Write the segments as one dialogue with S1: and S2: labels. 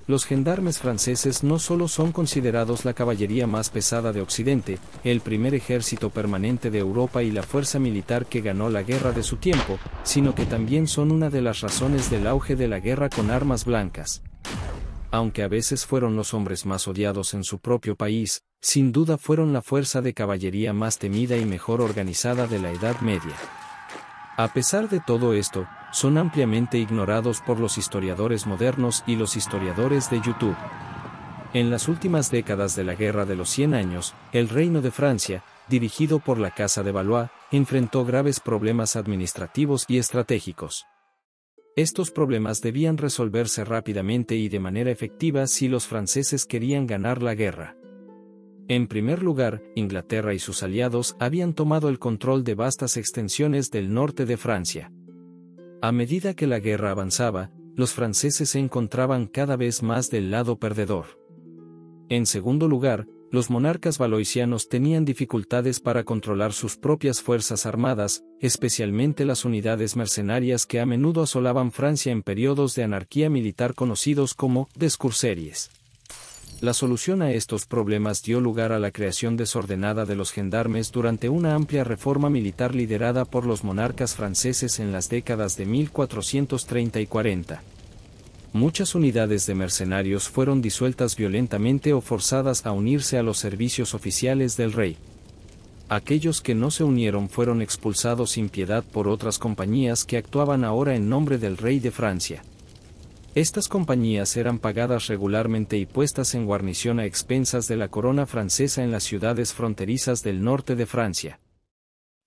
S1: Los gendarmes franceses no solo son considerados la caballería más pesada de Occidente, el primer ejército permanente de Europa y la fuerza militar que ganó la guerra de su tiempo, sino que también son una de las razones del auge de la guerra con armas blancas. Aunque a veces fueron los hombres más odiados en su propio país, sin duda fueron la fuerza de caballería más temida y mejor organizada de la Edad Media. A pesar de todo esto, son ampliamente ignorados por los historiadores modernos y los historiadores de YouTube. En las últimas décadas de la Guerra de los 100 Años, el Reino de Francia, dirigido por la Casa de Valois, enfrentó graves problemas administrativos y estratégicos. Estos problemas debían resolverse rápidamente y de manera efectiva si los franceses querían ganar la guerra. En primer lugar, Inglaterra y sus aliados habían tomado el control de vastas extensiones del norte de Francia. A medida que la guerra avanzaba, los franceses se encontraban cada vez más del lado perdedor. En segundo lugar, los monarcas valoisianos tenían dificultades para controlar sus propias fuerzas armadas, especialmente las unidades mercenarias que a menudo asolaban Francia en periodos de anarquía militar conocidos como descourseries. La solución a estos problemas dio lugar a la creación desordenada de los gendarmes durante una amplia reforma militar liderada por los monarcas franceses en las décadas de 1430 y 40. Muchas unidades de mercenarios fueron disueltas violentamente o forzadas a unirse a los servicios oficiales del rey. Aquellos que no se unieron fueron expulsados sin piedad por otras compañías que actuaban ahora en nombre del rey de Francia. Estas compañías eran pagadas regularmente y puestas en guarnición a expensas de la corona francesa en las ciudades fronterizas del norte de Francia.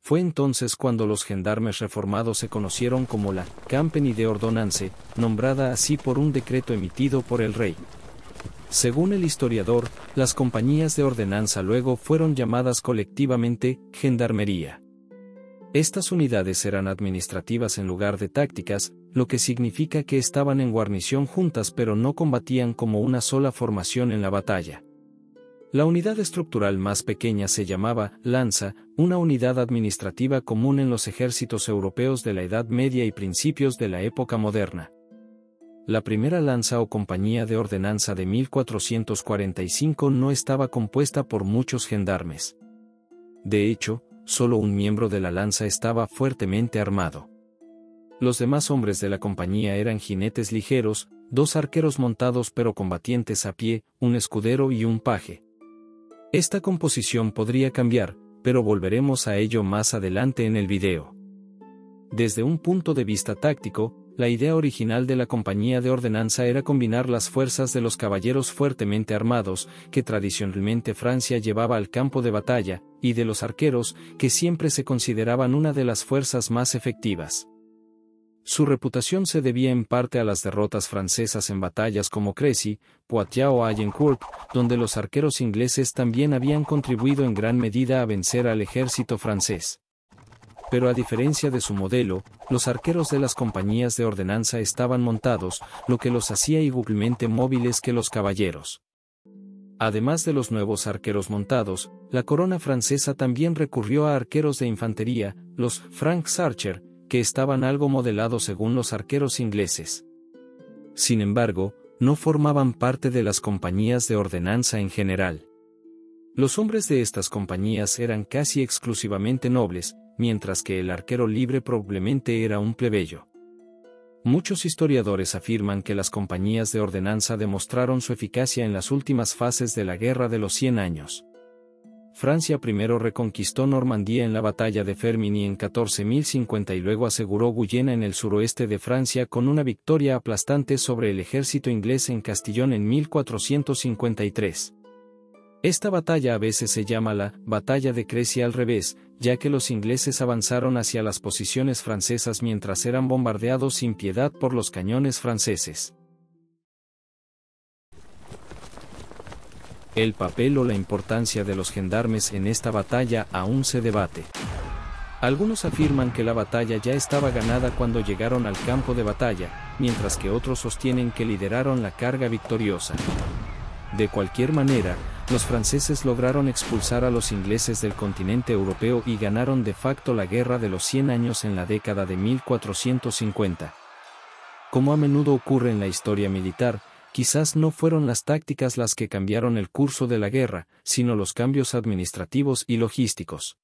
S1: Fue entonces cuando los gendarmes reformados se conocieron como la Compagnie de Ordonnance, nombrada así por un decreto emitido por el rey. Según el historiador, las compañías de ordenanza luego fueron llamadas colectivamente gendarmería. Estas unidades eran administrativas en lugar de tácticas, lo que significa que estaban en guarnición juntas pero no combatían como una sola formación en la batalla. La unidad estructural más pequeña se llamaba lanza, una unidad administrativa común en los ejércitos europeos de la Edad Media y principios de la época moderna. La primera lanza o compañía de ordenanza de 1445 no estaba compuesta por muchos gendarmes. De hecho, solo un miembro de la lanza estaba fuertemente armado. Los demás hombres de la compañía eran jinetes ligeros, 2 arqueros montados pero combatientes a pie, un escudero y un paje. Esta composición podría cambiar, pero volveremos a ello más adelante en el video. Desde un punto de vista táctico, la idea original de la compañía de ordenanza era combinar las fuerzas de los caballeros fuertemente armados, que tradicionalmente Francia llevaba al campo de batalla, y de los arqueros, que siempre se consideraban una de las fuerzas más efectivas. Su reputación se debía en parte a las derrotas francesas en batallas como Crécy, Poitiers o Agincourt, donde los arqueros ingleses también habían contribuido en gran medida a vencer al ejército francés. Pero a diferencia de su modelo, los arqueros de las compañías de ordenanza estaban montados, lo que los hacía igualmente móviles que los caballeros. Además de los nuevos arqueros montados, la corona francesa también recurrió a arqueros de infantería, los Franks Archer, que estaban algo modelados según los arqueros ingleses. Sin embargo, no formaban parte de las compañías de ordenanza en general. Los hombres de estas compañías eran casi exclusivamente nobles, mientras que el arquero libre probablemente era un plebeyo. Muchos historiadores afirman que las compañías de ordenanza demostraron su eficacia en las últimas fases de la Guerra de los 100 Años. Francia primero reconquistó Normandía en la batalla de Ferminy en 1450 y luego aseguró Guyena en el suroeste de Francia con una victoria aplastante sobre el ejército inglés en Castillon en 1453. Esta batalla a veces se llama la Batalla de Crécy al revés, ya que los ingleses avanzaron hacia las posiciones francesas mientras eran bombardeados sin piedad por los cañones franceses. El papel o la importancia de los gendarmes en esta batalla aún se debate. Algunos afirman que la batalla ya estaba ganada cuando llegaron al campo de batalla, mientras que otros sostienen que lideraron la carga victoriosa. De cualquier manera, los franceses lograron expulsar a los ingleses del continente europeo y ganaron de facto la Guerra de los 100 Años en la década de 1450. Como a menudo ocurre en la historia militar, quizás no fueron las tácticas las que cambiaron el curso de la guerra, sino los cambios administrativos y logísticos.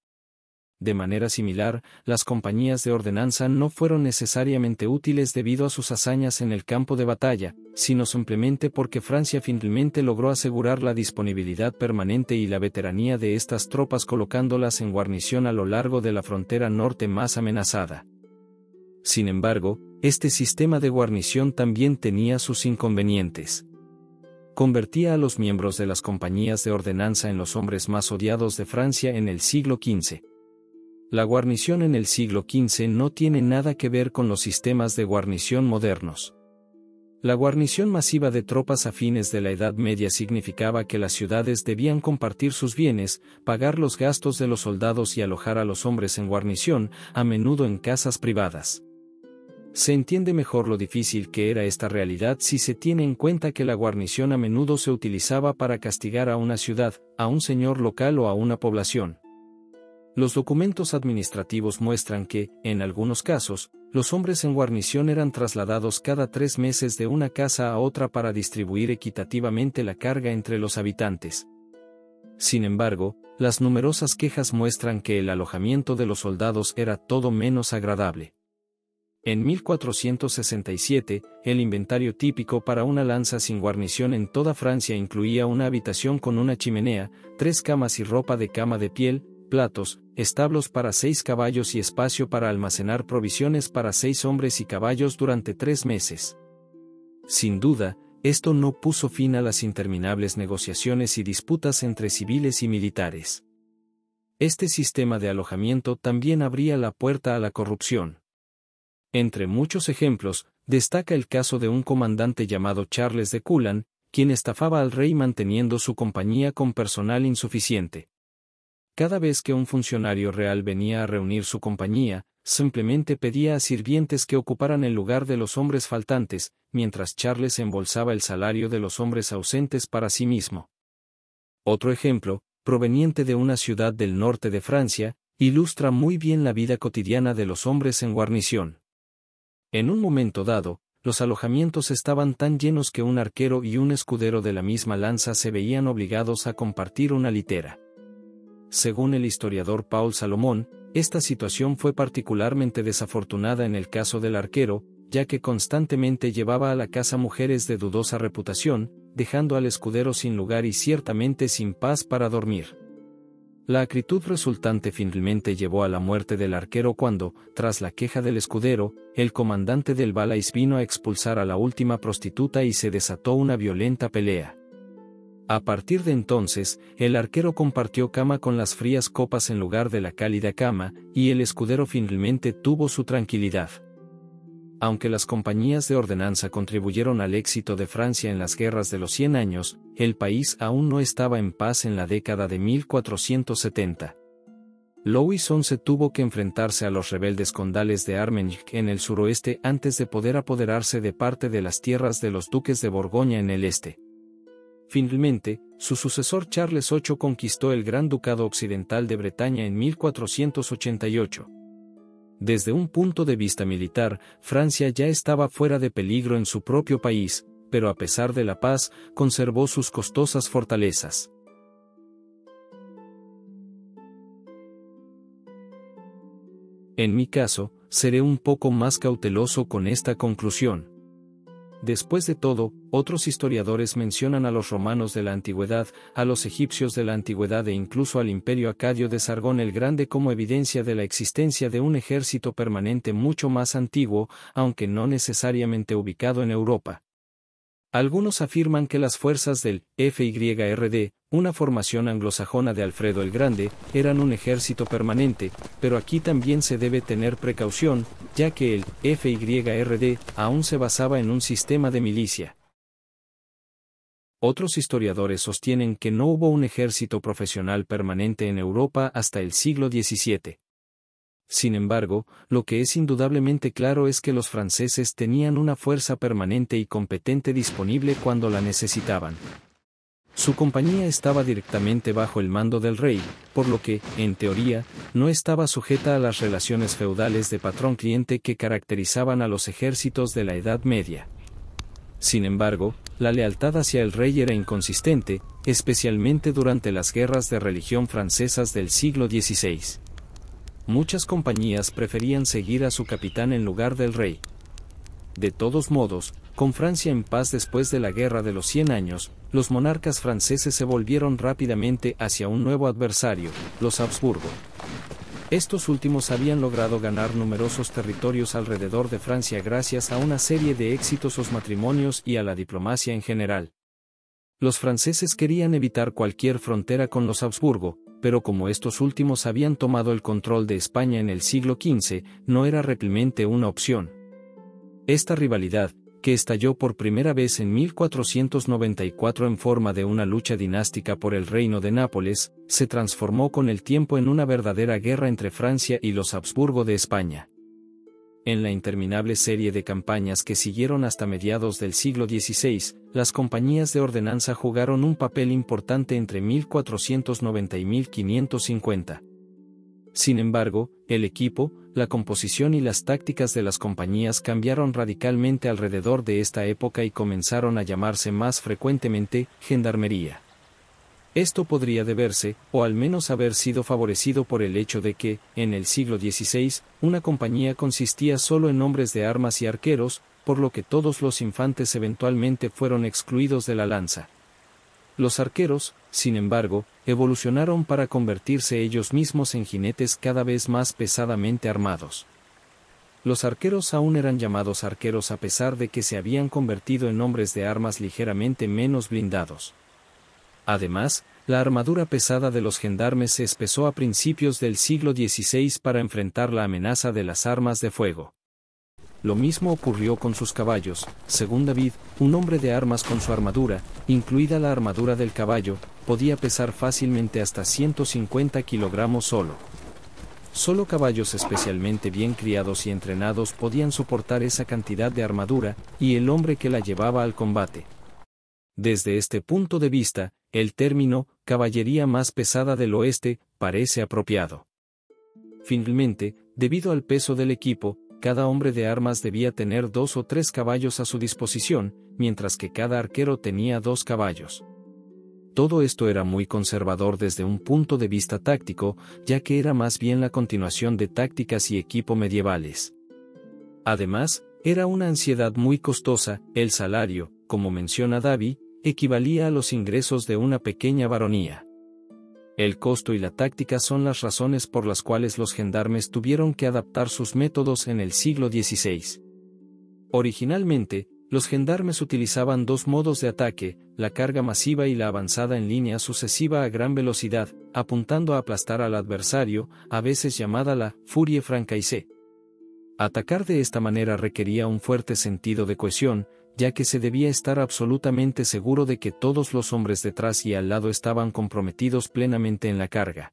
S1: De manera similar, las compañías de ordenanza no fueron necesariamente útiles debido a sus hazañas en el campo de batalla, sino simplemente porque Francia finalmente logró asegurar la disponibilidad permanente y la veteranía de estas tropas colocándolas en guarnición a lo largo de la frontera norte más amenazada. Sin embargo, este sistema de guarnición también tenía sus inconvenientes. Convertía a los miembros de las compañías de ordenanza en los hombres más odiados de Francia en el siglo XV. La guarnición en el siglo XV no tiene nada que ver con los sistemas de guarnición modernos. La guarnición masiva de tropas a fines de la Edad Media significaba que las ciudades debían compartir sus bienes, pagar los gastos de los soldados y alojar a los hombres en guarnición, a menudo en casas privadas. Se entiende mejor lo difícil que era esta realidad si se tiene en cuenta que la guarnición a menudo se utilizaba para castigar a una ciudad, a un señor local o a una población. Los documentos administrativos muestran que, en algunos casos, los hombres en guarnición eran trasladados cada 3 meses de una casa a otra para distribuir equitativamente la carga entre los habitantes. Sin embargo, las numerosas quejas muestran que el alojamiento de los soldados era todo menos agradable. En 1467, el inventario típico para una lanza sin guarnición en toda Francia incluía una habitación con una chimenea, 3 camas y ropa de cama de piel, platos, establos para 6 caballos y espacio para almacenar provisiones para 6 hombres y caballos durante 3 meses. Sin duda, esto no puso fin a las interminables negociaciones y disputas entre civiles y militares. Este sistema de alojamiento también abría la puerta a la corrupción. Entre muchos ejemplos, destaca el caso de un comandante llamado Charles de Coulan, quien estafaba al rey manteniendo su compañía con personal insuficiente. Cada vez que un funcionario real venía a reunir su compañía, simplemente pedía a sirvientes que ocuparan el lugar de los hombres faltantes, mientras Charles embolsaba el salario de los hombres ausentes para sí mismo. Otro ejemplo, proveniente de una ciudad del norte de Francia, ilustra muy bien la vida cotidiana de los hombres en guarnición. En un momento dado, los alojamientos estaban tan llenos que un arquero y un escudero de la misma lanza se veían obligados a compartir una litera. Según el historiador Paul Salomón, esta situación fue particularmente desafortunada en el caso del arquero, ya que constantemente llevaba a la casa mujeres de dudosa reputación, dejando al escudero sin lugar y ciertamente sin paz para dormir. La acritud resultante finalmente llevó a la muerte del arquero cuando, tras la queja del escudero, el comandante del Valais vino a expulsar a la última prostituta y se desató una violenta pelea. A partir de entonces, el arquero compartió cama con las frías copas en lugar de la cálida cama, y el escudero finalmente tuvo su tranquilidad. Aunque las compañías de ordenanza contribuyeron al éxito de Francia en las guerras de los 100 años, el país aún no estaba en paz en la década de 1470. Louis XI tuvo que enfrentarse a los rebeldes condales de Armagnac en el suroeste antes de poder apoderarse de parte de las tierras de los duques de Borgoña en el este. Finalmente, su sucesor Charles VIII conquistó el Gran Ducado Occidental de Bretaña en 1488. Desde un punto de vista militar, Francia ya estaba fuera de peligro en su propio país, pero a pesar de la paz, conservó sus costosas fortalezas. En mi caso, seré un poco más cauteloso con esta conclusión. Después de todo, otros historiadores mencionan a los romanos de la antigüedad, a los egipcios de la antigüedad e incluso al imperio acadio de Sargón el Grande como evidencia de la existencia de un ejército permanente mucho más antiguo, aunque no necesariamente ubicado en Europa. Algunos afirman que las fuerzas del FYRD, una formación anglosajona de Alfredo el Grande, eran un ejército permanente, pero aquí también se debe tener precaución, ya que el FYRD aún se basaba en un sistema de milicia. Otros historiadores sostienen que no hubo un ejército profesional permanente en Europa hasta el siglo XVII. Sin embargo, lo que es indudablemente claro es que los franceses tenían una fuerza permanente y competente disponible cuando la necesitaban. Su compañía estaba directamente bajo el mando del rey, por lo que, en teoría, no estaba sujeta a las relaciones feudales de patrón-cliente que caracterizaban a los ejércitos de la Edad Media. Sin embargo, la lealtad hacia el rey era inconsistente, especialmente durante las guerras de religión francesas del siglo XVI. Muchas compañías preferían seguir a su capitán en lugar del rey. De todos modos, con Francia en paz después de la Guerra de los 100 años, los monarcas franceses se volvieron rápidamente hacia un nuevo adversario, los Habsburgo. Estos últimos habían logrado ganar numerosos territorios alrededor de Francia gracias a una serie de exitosos matrimonios y a la diplomacia en general. Los franceses querían evitar cualquier frontera con los Habsburgo, pero como estos últimos habían tomado el control de España en el siglo XV, no era realmente una opción. Esta rivalidad, que estalló por primera vez en 1494 en forma de una lucha dinástica por el reino de Nápoles, se transformó con el tiempo en una verdadera guerra entre Francia y los Habsburgo de España. En la interminable serie de campañas que siguieron hasta mediados del siglo XVI, las compañías de ordenanza jugaron un papel importante entre 1490 y 1550. Sin embargo, el equipo, la composición y las tácticas de las compañías cambiaron radicalmente alrededor de esta época y comenzaron a llamarse más frecuentemente gendarmería. Esto podría deberse, o al menos haber sido favorecido por el hecho de que, en el siglo XVI, una compañía consistía solo en hombres de armas y arqueros, por lo que todos los infantes eventualmente fueron excluidos de la lanza. Los arqueros, sin embargo, evolucionaron para convertirse ellos mismos en jinetes cada vez más pesadamente armados. Los arqueros aún eran llamados arqueros a pesar de que se habían convertido en hombres de armas ligeramente menos blindados. Además, la armadura pesada de los gendarmes se espesó a principios del siglo XVI para enfrentar la amenaza de las armas de fuego. Lo mismo ocurrió con sus caballos. Según David, un hombre de armas con su armadura, incluida la armadura del caballo, podía pesar fácilmente hasta 150 kilogramos solo. Solo caballos especialmente bien criados y entrenados podían soportar esa cantidad de armadura, y el hombre que la llevaba al combate. Desde este punto de vista, el término caballería más pesada del oeste parece apropiado. Finalmente, debido al peso del equipo, cada hombre de armas debía tener 2 o 3 caballos a su disposición, mientras que cada arquero tenía 2 caballos. Todo esto era muy conservador desde un punto de vista táctico, ya que era más bien la continuación de tácticas y equipo medievales. Además, era una ansiedad muy costosa. El salario, como menciona Davy, equivalía a los ingresos de una pequeña baronía. El costo y la táctica son las razones por las cuales los gendarmes tuvieron que adaptar sus métodos en el siglo XVI. Originalmente, los gendarmes utilizaban 2 modos de ataque, la carga masiva y la avanzada en línea sucesiva a gran velocidad, apuntando a aplastar al adversario, a veces llamada la furie francaise. Atacar de esta manera requería un fuerte sentido de cohesión, ya que se debía estar absolutamente seguro de que todos los hombres detrás y al lado estaban comprometidos plenamente en la carga.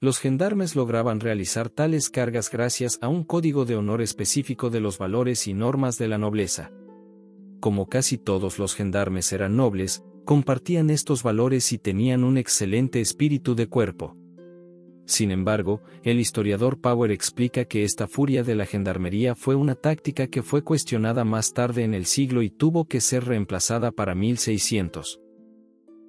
S1: Los gendarmes lograban realizar tales cargas gracias a un código de honor específico de los valores y normas de la nobleza. Como casi todos los gendarmes eran nobles, compartían estos valores y tenían un excelente espíritu de cuerpo. Sin embargo, el historiador Power explica que esta furia de la gendarmería fue una táctica que fue cuestionada más tarde en el siglo y tuvo que ser reemplazada para 1600.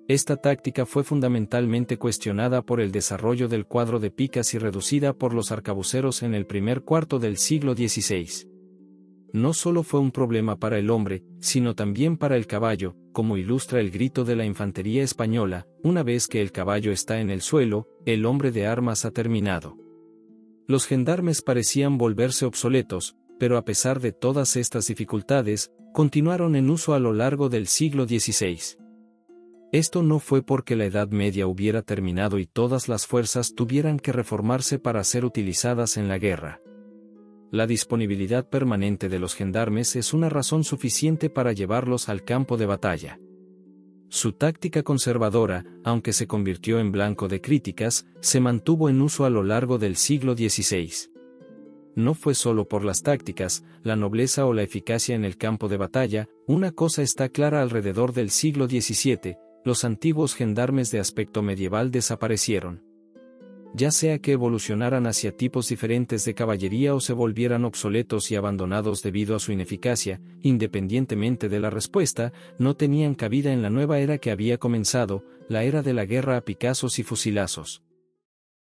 S1: Esta táctica fue fundamentalmente cuestionada por el desarrollo del cuadro de picas y reducida por los arcabuceros en el primer cuarto del siglo XVI. No solo fue un problema para el hombre, sino también para el caballo, como ilustra el grito de la infantería española: una vez que el caballo está en el suelo, el hombre de armas ha terminado. Los gendarmes parecían volverse obsoletos, pero a pesar de todas estas dificultades, continuaron en uso a lo largo del siglo XVI. Esto no fue porque la Edad Media hubiera terminado y todas las fuerzas tuvieran que reformarse para ser utilizadas en la guerra. La disponibilidad permanente de los gendarmes es una razón suficiente para llevarlos al campo de batalla. Su táctica conservadora, aunque se convirtió en blanco de críticas, se mantuvo en uso a lo largo del siglo XVI. No fue solo por las tácticas, la nobleza o la eficacia en el campo de batalla. Una cosa está clara: alrededor del siglo XVII, los antiguos gendarmes de aspecto medieval desaparecieron. ya sea que evolucionaran hacia tipos diferentes de caballería o se volvieran obsoletos y abandonados debido a su ineficacia, independientemente de la respuesta, no tenían cabida en la nueva era que había comenzado, la era de la guerra a picazos y fusilazos.